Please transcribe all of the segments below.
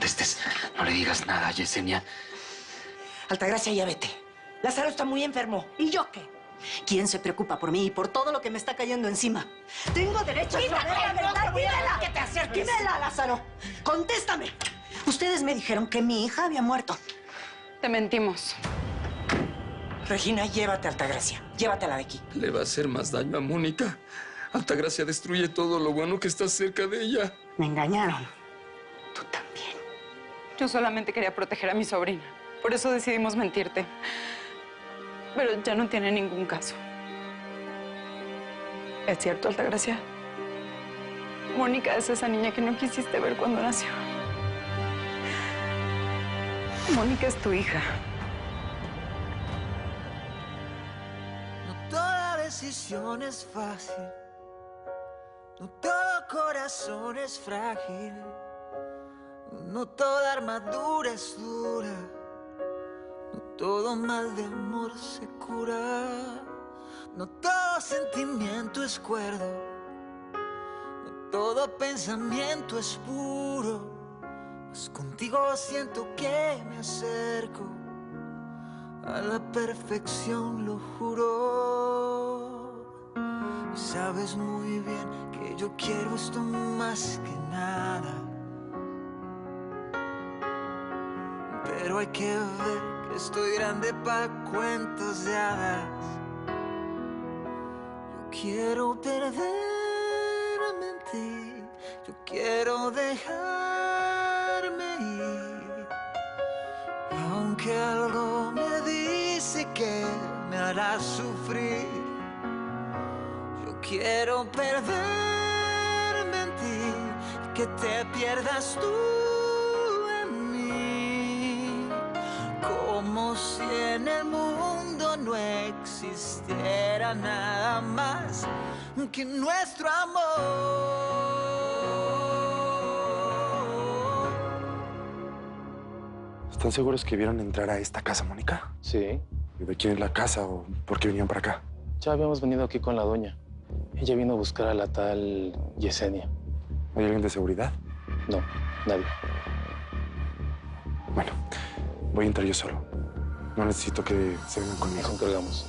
contestes. No le digas nada, Yesenia. Altagracia, ya vete. Lázaro está muy enfermo. ¿Y yo qué? ¿Quién se preocupa por mí y por todo lo que me está cayendo encima? Tengo derecho a saber la verdad. ¡Dímela! ¿Qué te acerques? ¡Dímela, Lázaro! ¡Contéstame! Ustedes me dijeron que mi hija había muerto. Te mentimos. Regina, llévate a Altagracia. Llévatela de aquí. Le va a hacer más daño a Mónica. Altagracia destruye todo lo bueno que está cerca de ella. Me engañaron. Tú también. Yo solamente quería proteger a mi sobrina. Por eso decidimos mentirte. Pero ya no tiene ningún caso. ¿Es cierto, Altagracia? Mónica es esa niña que no quisiste ver cuando nació. Mónica es tu hija. No toda decisión es fácil. No todo corazón es frágil. No toda armadura es dura. No todo mal de amor se cura. No todo sentimiento es cuerdo. No todo pensamiento es puro. Mas contigo siento que me acerco a la perfección, lo juro. Y sabes muy bien que yo quiero esto más que nada. Pero hay que ver que estoy grande pa' cuentos de hadas. Yo quiero perderme en ti. Yo quiero dejarme ir. Aunque algo me dice que me hará sufrir. Yo quiero perderme en ti. Que te pierdas tú. Como si en el mundo no existiera nada más que nuestro amor. ¿Están seguros que vieron entrar a esta casa, Mónica? Sí. ¿Y de quién es la casa o por qué venían para acá? Ya habíamos venido aquí con la doña. Ella vino a buscar a la tal Yesenia. ¿Hay alguien de seguridad? No, nadie. Bueno, voy a entrar yo solo. No necesito que se vengan conmigo. Nos encargamos.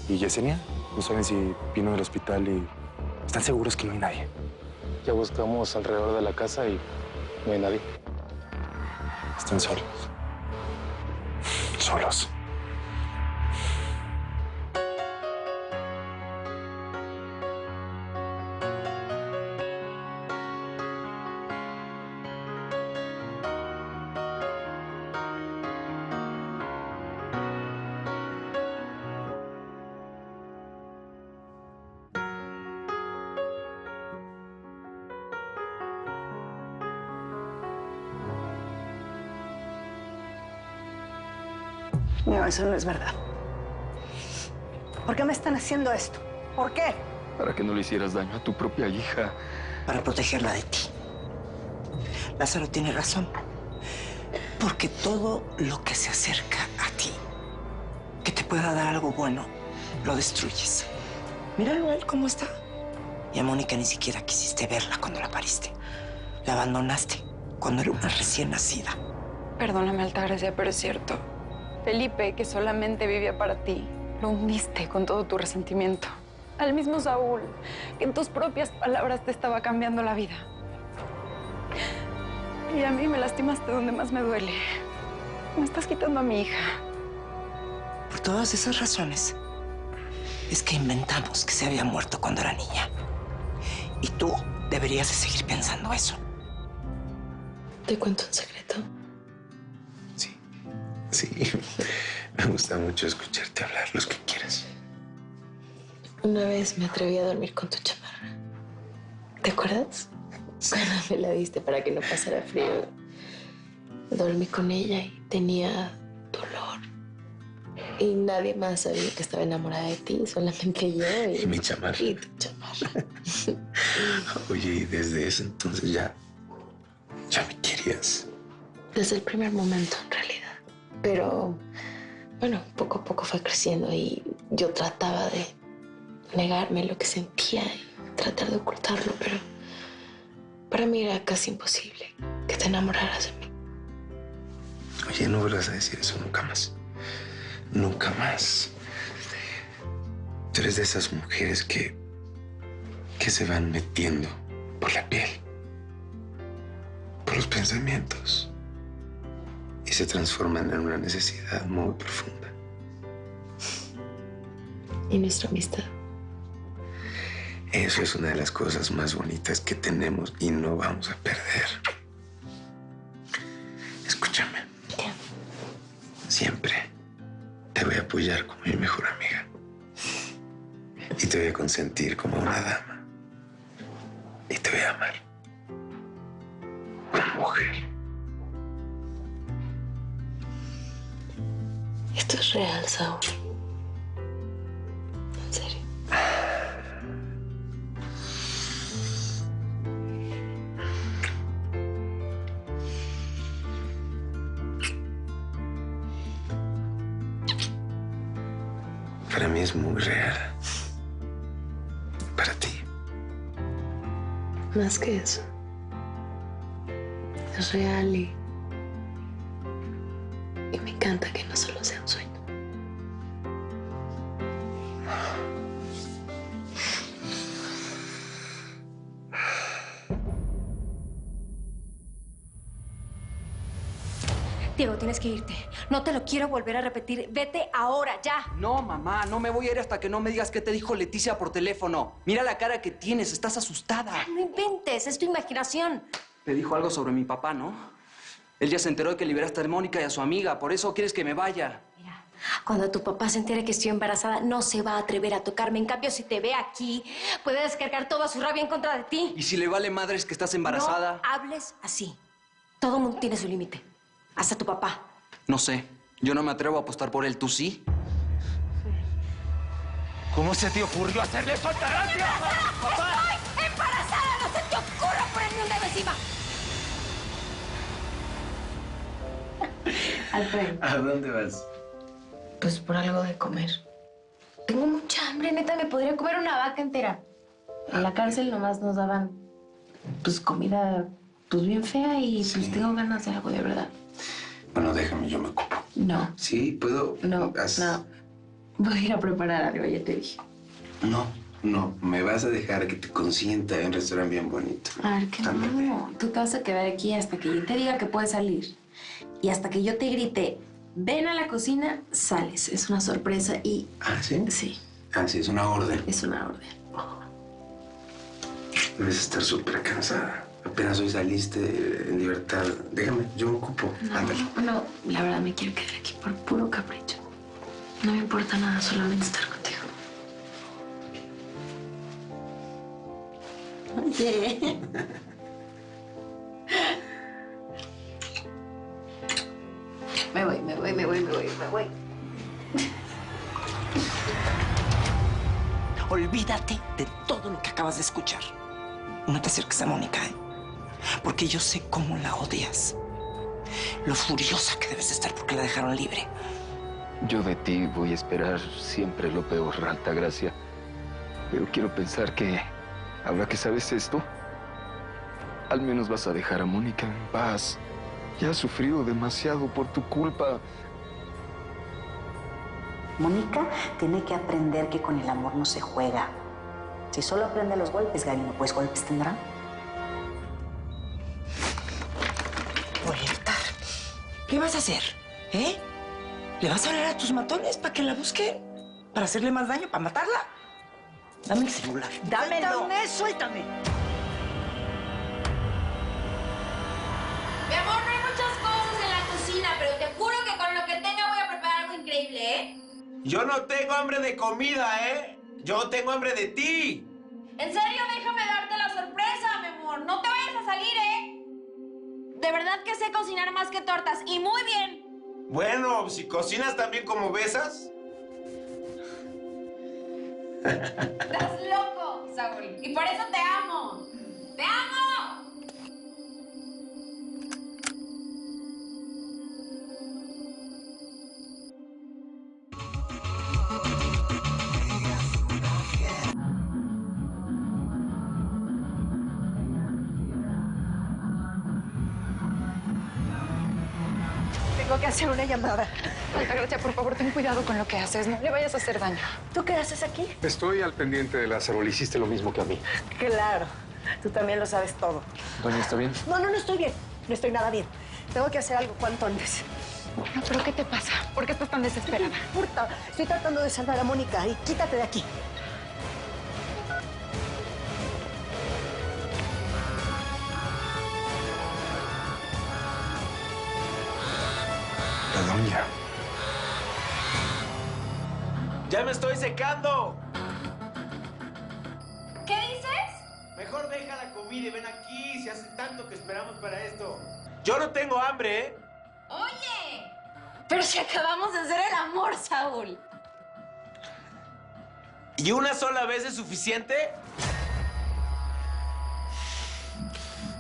¿Y Yesenia? ¿No saben si vino del hospital y están seguros que no hay nadie? Ya buscamos alrededor de la casa y no hay nadie. Están solos. Solos. No, eso no es verdad. ¿Por qué me están haciendo esto? ¿Por qué? Para que no le hicieras daño a tu propia hija. Para protegerla de ti. Lázaro tiene razón. Porque todo lo que se acerca a ti, que te pueda dar algo bueno, lo destruyes. Míralo a él cómo está. Y a Mónica ni siquiera quisiste verla cuando la pariste. La abandonaste cuando era una recién nacida. Perdóname, Altagracia, pero es cierto. Felipe, que solamente vivía para ti, lo hundiste con todo tu resentimiento. Al mismo Saúl, que en tus propias palabras te estaba cambiando la vida. Y a mí me lastimaste donde más me duele. Me estás quitando a mi hija. Por todas esas razones, es que inventamos que se había muerto cuando era niña. Y tú deberías de seguir pensando eso. ¿Te cuento un secreto? Sí, me gusta mucho escucharte hablar, los que quieras. Una vez me atreví a dormir con tu chamarra. ¿Te acuerdas? Sí. Cuando me la diste para que no pasara frío. Dormí con ella y tenía dolor. Y nadie más sabía que estaba enamorada de ti, solamente yo y mi chamarra. Y tu chamarra. Oye, y desde ese entonces ya me querías. Desde el primer momento, en realidad. Pero, bueno, poco a poco fue creciendo y yo trataba de negarme lo que sentía y tratar de ocultarlo, pero para mí era casi imposible que te enamoraras de mí. Oye, no vuelvas a decir eso nunca más. Nunca más. Tú eres de esas mujeres que se van metiendo por la piel, por los pensamientos, y se transforman en una necesidad muy profunda. ¿Y nuestra amistad? Eso es una de las cosas más bonitas que tenemos y no vamos a perder. Escúchame. ¿Qué? Siempre te voy a apoyar como mi mejor amiga. Y te voy a consentir como una dama. Y te voy a amar como mujer. Esto es real, Saúl. En serio. Para mí es muy real. Para ti. Más que eso. Es real y me encanta que no solo sea un sueño. Diego, tienes que irte. No te lo quiero volver a repetir. Vete ahora, ya. No, mamá, no me voy a ir hasta que no me digas qué te dijo Leticia por teléfono. Mira la cara que tienes, estás asustada. No inventes, es tu imaginación. Te dijo algo sobre mi papá, ¿no? Él ya se enteró de que liberaste a Mónica y a su amiga, por eso quieres que me vaya. Mira, cuando tu papá se entere que estoy embarazada, no se va a atrever a tocarme. En cambio, si te ve aquí, puede descargar toda su rabia en contra de ti. ¿Y si le vale madres que estás embarazada? No hables así. Todo mundo tiene su límite. Hasta tu papá. No sé. Yo no me atrevo a apostar por él. ¿Tú sí? ¿Cómo se te ocurrió hacerle eso a Altagracia? ¡Papá! ¡Estoy embarazada! ¡No se te ocurra ponerme un dedo encima! Alfred. ¿A dónde vas? Pues por algo de comer. Tengo mucha hambre, neta. Me podría comer una vaca entera. En la cárcel nomás nos daban, pues, comida, pues, bien fea y pues tengo ganas de algo de verdad. Bueno, déjame, yo me ocupo. No. ¿Sí? ¿Puedo? No, no. Voy a ir a preparar algo, ya te dije. No. Me vas a dejar que te consienta en un restaurante bien bonito. A ver, que no. Tú te vas a quedar aquí hasta que yo te diga que puedes salir. Y hasta que yo te grite, ven a la cocina, sales. Es una sorpresa y... ¿Ah, sí? Sí. Ah, sí, es una orden. Es una orden. Debes estar súper cansada. Apenas hoy saliste en libertad. Déjame, yo me ocupo. Ándale. No, la verdad me quiero quedar aquí por puro capricho. No me importa nada, solamente estar contigo. Oye. Me voy. Olvídate de todo lo que acabas de escuchar. No te acerques a Mónica, ¿eh? Porque yo sé cómo la odias. Lo furiosa que debes estar porque la dejaron libre. Yo de ti voy a esperar siempre lo peor, Altagracia. Pero quiero pensar que, ahora que sabes esto, al menos vas a dejar a Mónica en paz. Ya ha sufrido demasiado por tu culpa. Mónica tiene que aprender que con el amor no se juega. Si solo aprende los golpes, Gabino, pues golpes tendrá. Orientar. ¿Qué vas a hacer? ¿Eh? ¿Le vas a hablar a tus matones para que la busquen? ¿Para hacerle más daño? ¿Para matarla? Dame el celular. ¡Dámelo! ¡Suéltame! Mi amor, no hay muchas cosas en la cocina, pero te juro que con lo que tenga voy a preparar algo increíble, ¿eh? Yo no tengo hambre de comida, ¿eh? Yo tengo hambre de ti. En serio, déjame darte la sorpresa, mi amor. No te vayas a salir, ¿eh? De verdad que sé cocinar más que tortas, y muy bien. Bueno, si cocinas también como besas. Estás loco, Saúl. Y por eso te amo. ¡Te amo! Tengo que hacer una llamada. Altagracia, por favor, ten cuidado con lo que haces. No le vayas a hacer daño. ¿Tú qué haces aquí? Estoy al pendiente de Lázaro. Le hiciste lo mismo que a mí. Claro. Tú también lo sabes todo. Doña, ¿está bien? No estoy bien. No estoy nada bien. Tengo que hacer algo cuanto antes. No, ¿pero qué te pasa? ¿Por qué estás tan desesperada? No me importa. Estoy tratando de salvar a Mónica y quítate de aquí. La doña. ¡Ya me estoy secando! ¿Qué dices? Mejor deja la comida y ven aquí, si hace tanto que esperamos para esto. Yo no tengo hambre, ¿eh? Oye, pero si acabamos de hacer el amor, Saúl. ¿Y una sola vez es suficiente?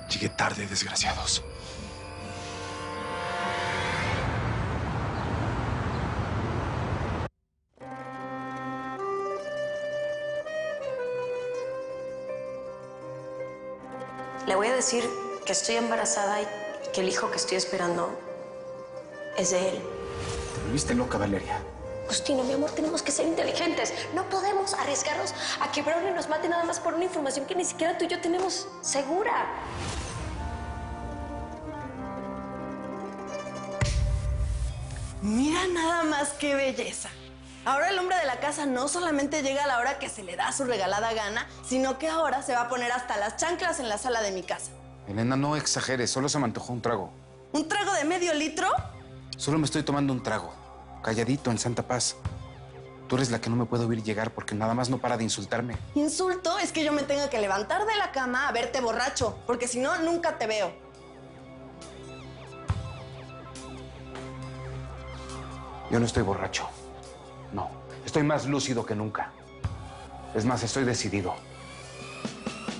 Llegué tarde, desgraciados. Le voy a decir que estoy embarazada y que el hijo que estoy esperando es de él. Te volviste loca, Valeria. Agustino, mi amor, tenemos que ser inteligentes. No podemos arriesgarnos a que Braulio nos mate nada más por una información que ni siquiera tú y yo tenemos segura. Mira nada más qué belleza. Ahora el hombre de la casa no solamente llega a la hora que se le da su regalada gana, sino que ahora se va a poner hasta las chanclas en la sala de mi casa. Elena, no exageres. Solo se me antojó un trago. ¿Un trago de medio litro? Solo me estoy tomando un trago. Calladito, en santa paz. Tú eres la que no me puede oír llegar porque nada más no para de insultarme. Insulto es que yo me tenga que levantar de la cama a verte borracho, porque si no, nunca te veo. Yo no estoy borracho. No. Estoy más lúcido que nunca. Es más, estoy decidido.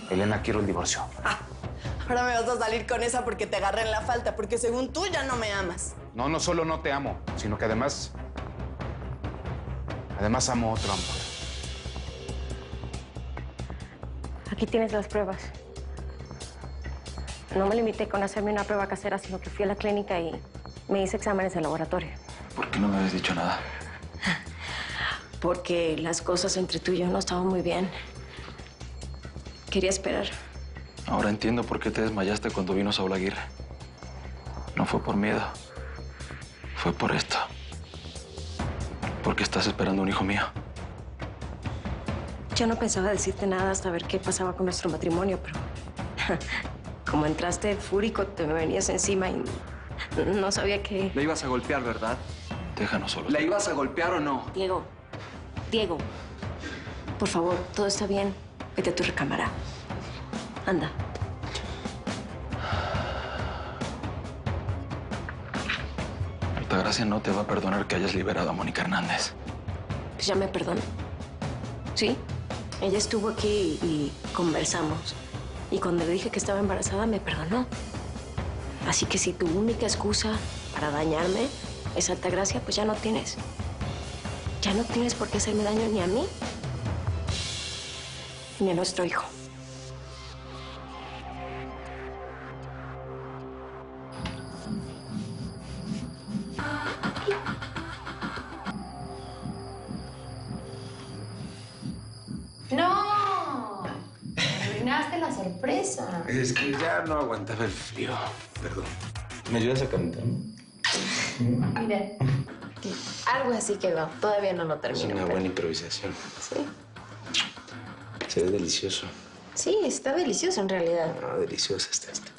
Elena, quiero el divorcio. Ahora me vas a salir con esa porque te agarré en la falta, porque según tú ya no me amas. No, no solo no te amo, sino que además amo a otro amor. Aquí tienes las pruebas. No me limité con hacerme una prueba casera, sino que fui a la clínica y me hice exámenes de laboratorio. ¿Por qué no me habías dicho nada? Porque las cosas entre tú y yo no estaban muy bien. Quería esperar. Ahora entiendo por qué te desmayaste cuando vino Saúl Aguirre. No fue por miedo. Fue por esto. Porque estás esperando un hijo mío. Yo no pensaba decirte nada hasta ver qué pasaba con nuestro matrimonio, pero como entraste fúrico, te me venías encima y no sabía que... La ibas a golpear, ¿verdad? Déjanos solos. ¿La ibas a golpear o no? Diego, por favor, todo está bien. Vete a tu recámara. Anda. Altagracia no te va a perdonar que hayas liberado a Mónica Hernández. Pues ya me perdonó. ¿Sí? Ella estuvo aquí y conversamos. Y cuando le dije que estaba embarazada, me perdonó. Así que si tu única excusa para dañarme es Altagracia, pues ya no tienes. Ya no tienes por qué hacerme daño ni a mí, ni a nuestro hijo. ¡No! Arruinaste la sorpresa. Es que ya no aguantaba el frío. Perdón. ¿Me ayudas a cantar? Mira, algo así quedó. Todavía no lo termino. Es una buena improvisación. Sí. Se ve delicioso. Sí, está delicioso en realidad. No, deliciosa está esta.